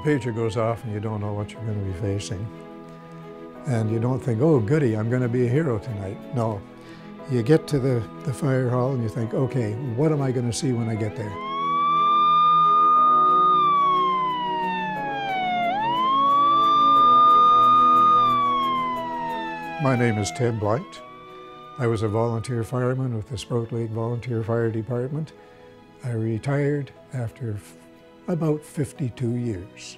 pager goes off and you don't know what you're going to be facing. And you don't think, oh goody, I'm going to be a hero tonight. No. You get to the fire hall and you think, okay, what am I going to see when I get there? My name is Ted Blight. I was a volunteer fireman with the Sprout Lake Volunteer Fire Department. I retired after about 52 years.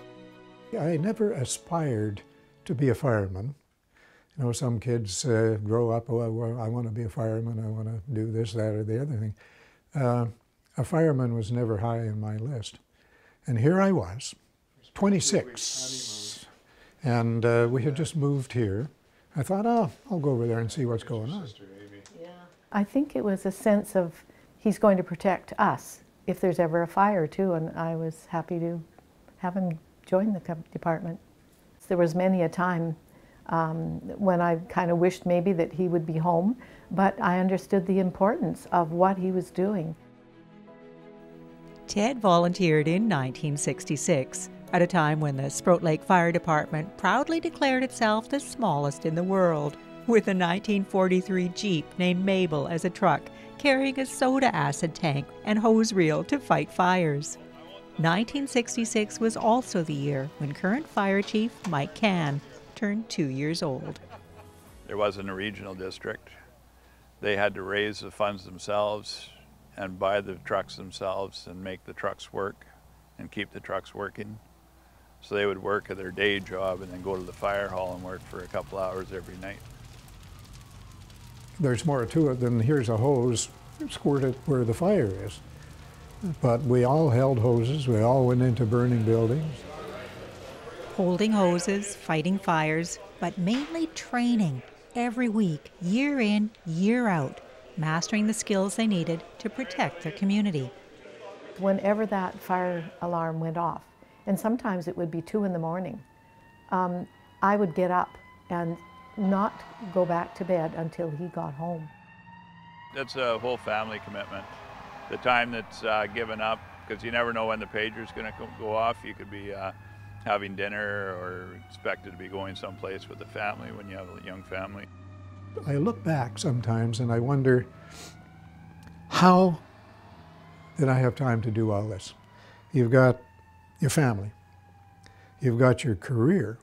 I never aspired to be a fireman. You know, some kids grow up, oh, well, I want to be a fireman, I want to do this, that, or the other thing. A fireman was never high on my list. And here I was, 26, and we had just moved here. I thought, oh, I'll go over there and see what's going on. Yeah. I think it was a sense of he's going to protect us if there's ever a fire too, and I was happy to have him join the department. There was many a time when I kind of wished maybe that he would be home, but I understood the importance of what he was doing. Ted volunteered in 1966. At a time when the Sprout Lake Fire Department proudly declared itself the smallest in the world, with a 1943 Jeep named Mabel as a truck, carrying a soda acid tank and hose reel to fight fires. 1966 was also the year when current Fire Chief Mike Cann turned 2 years old. There wasn't a regional district. They had to raise the funds themselves and buy the trucks themselves and make the trucks work and keep the trucks working. So they would work at their day job and then go to the fire hall and work for a couple hours every night. There's more to it than here's a hose, squirt it where the fire is. But we all held hoses, we all went into burning buildings. Holding hoses, fighting fires, but mainly training every week, year in, year out, mastering the skills they needed to protect their community. Whenever that fire alarm went off, and sometimes it would be 2 in the morning, I would get up and not go back to bed until he got home. That's a whole family commitment. The time that's given up, because you never know when the pager's going to go off. You could be having dinner or expected to be going someplace with the family when you have a young family. I look back sometimes and I wonder, how did I have time to do all this? You've got your family, you've got your career,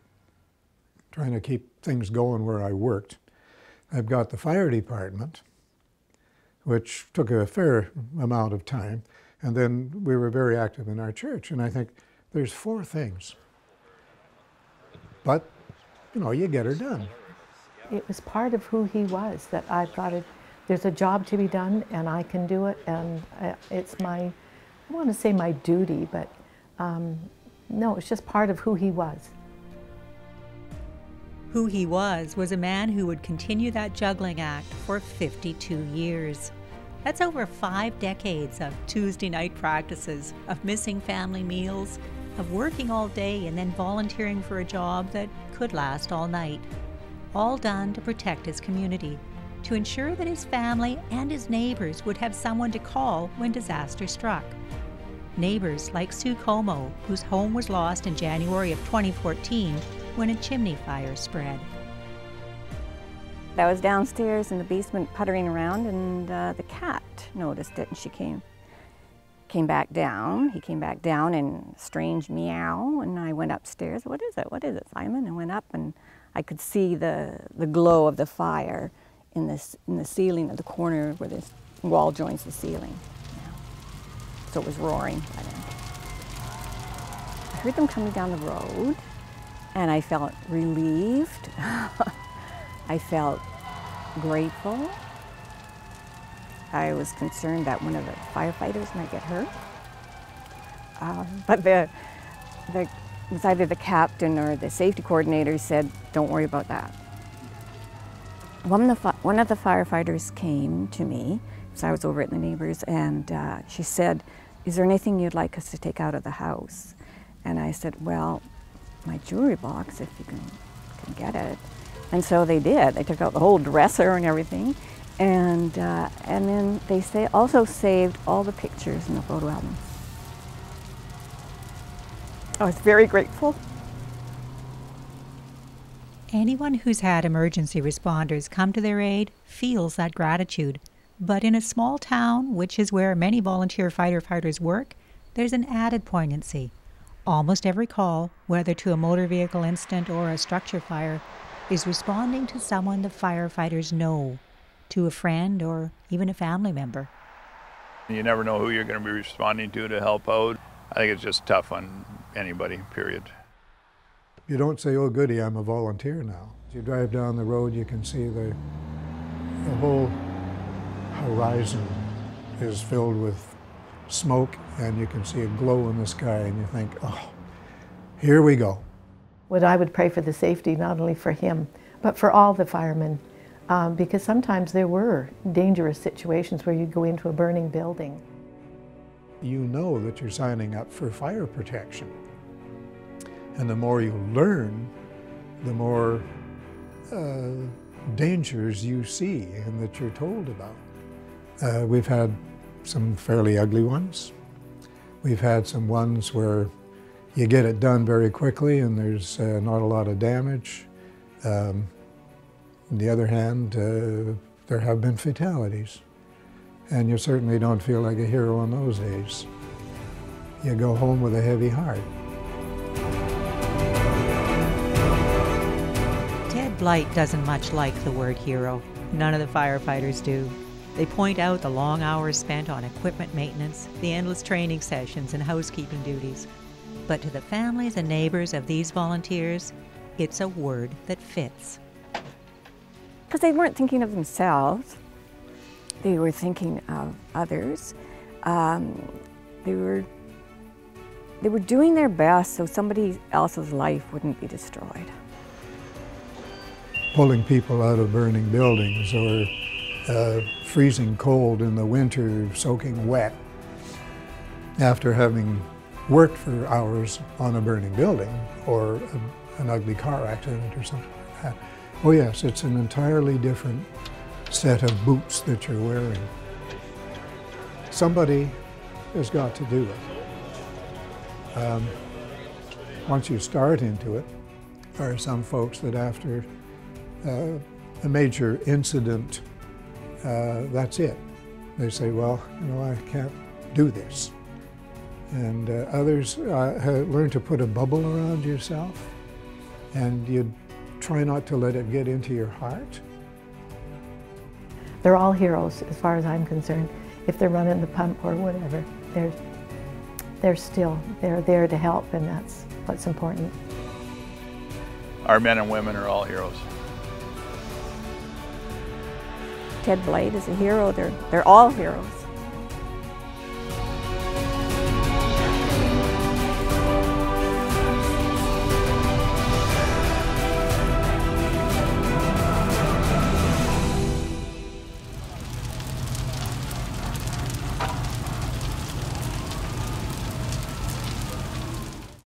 trying to keep things going where I worked. I've got the fire department, which took a fair amount of time, and then we were very active in our church, and I think there's 4 things. But, you know, you get her done. It was part of who he was, that I thought there's a job to be done and I can do it, and it's my, I don't want to say my duty, but no, it's just part of who he was. Who he was a man who would continue that juggling act for 52 years. That's over 5 decades of Tuesday night practices, of missing family meals, of working all day and then volunteering for a job that could last all night. All done to protect his community, to ensure that his family and his neighbors would have someone to call when disaster struck. Neighbors like Sue Como, whose home was lost in January of 2014 when a chimney fire spread. I was downstairs in the basement puttering around, and the cat noticed it, and she came back down. He came back down in a strange meow, and I went upstairs. What is it? What is it, Simon? And went up, and I could see the glow of the fire in the ceiling of the corner where this wall joins the ceiling. So it was roaring by then. I heard them coming down the road, and I felt relieved. I felt grateful. I was concerned that one of the firefighters might get hurt. But it was either the captain or the safety coordinator said, don't worry about that. One of the firefighters came to me, so I was over at the neighbors, and she said, is there anything you'd like us to take out of the house? And I said, well, my jewelry box, if you can get it. And so they did. They took out the whole dresser and everything. And then they also saved all the pictures in the photo album. I was very grateful. Anyone who's had emergency responders come to their aid feels that gratitude. But in a small town, which is where many volunteer firefighters work, there's an added poignancy. Almost every call, whether to a motor vehicle incident or a structure fire, is responding to someone the firefighters know, to a friend or even a family member. You never know who you're going to be responding to help out. I think it's just tough on anybody, period. You don't say, oh goody, I'm a volunteer now. As you drive down the road, you can see the whole horizon is filled with smoke, and you can see a glow in the sky, and you think, oh, here we go. What I would pray for the safety, not only for him, but for all the firemen, because sometimes there were dangerous situations where you'd go into a burning building. You know that you're signing up for fire protection. And the more you learn, the more dangers you see and that you're told about. We've had some fairly ugly ones. We've had some ones where you get it done very quickly and there's not a lot of damage. On the other hand, there have been fatalities. And you certainly don't feel like a hero on those days. You go home with a heavy heart. Blight doesn't much like the word hero. None of the firefighters do. They point out the long hours spent on equipment maintenance, the endless training sessions and housekeeping duties. But to the families and neighbors of these volunteers, it's a word that fits. Because they weren't thinking of themselves. They were thinking of others. They were doing their best so somebody else's life wouldn't be destroyed. Pulling people out of burning buildings or freezing cold in the winter, soaking wet, after having worked for hours on a burning building or an ugly car accident or something like that. Oh yes, it's an entirely different set of boots that you're wearing. Somebody has got to do it. Once you start into it, there are some folks that after a major incident, that's it. They say, well, you know, I can't do this. And others learn to put a bubble around yourself, and you try not to let it get into your heart. They're all heroes as far as I'm concerned. If they're running the pump or whatever, they're there to help, and that's what's important. Our men and women are all heroes. Ted Blight is a hero. They're all heroes.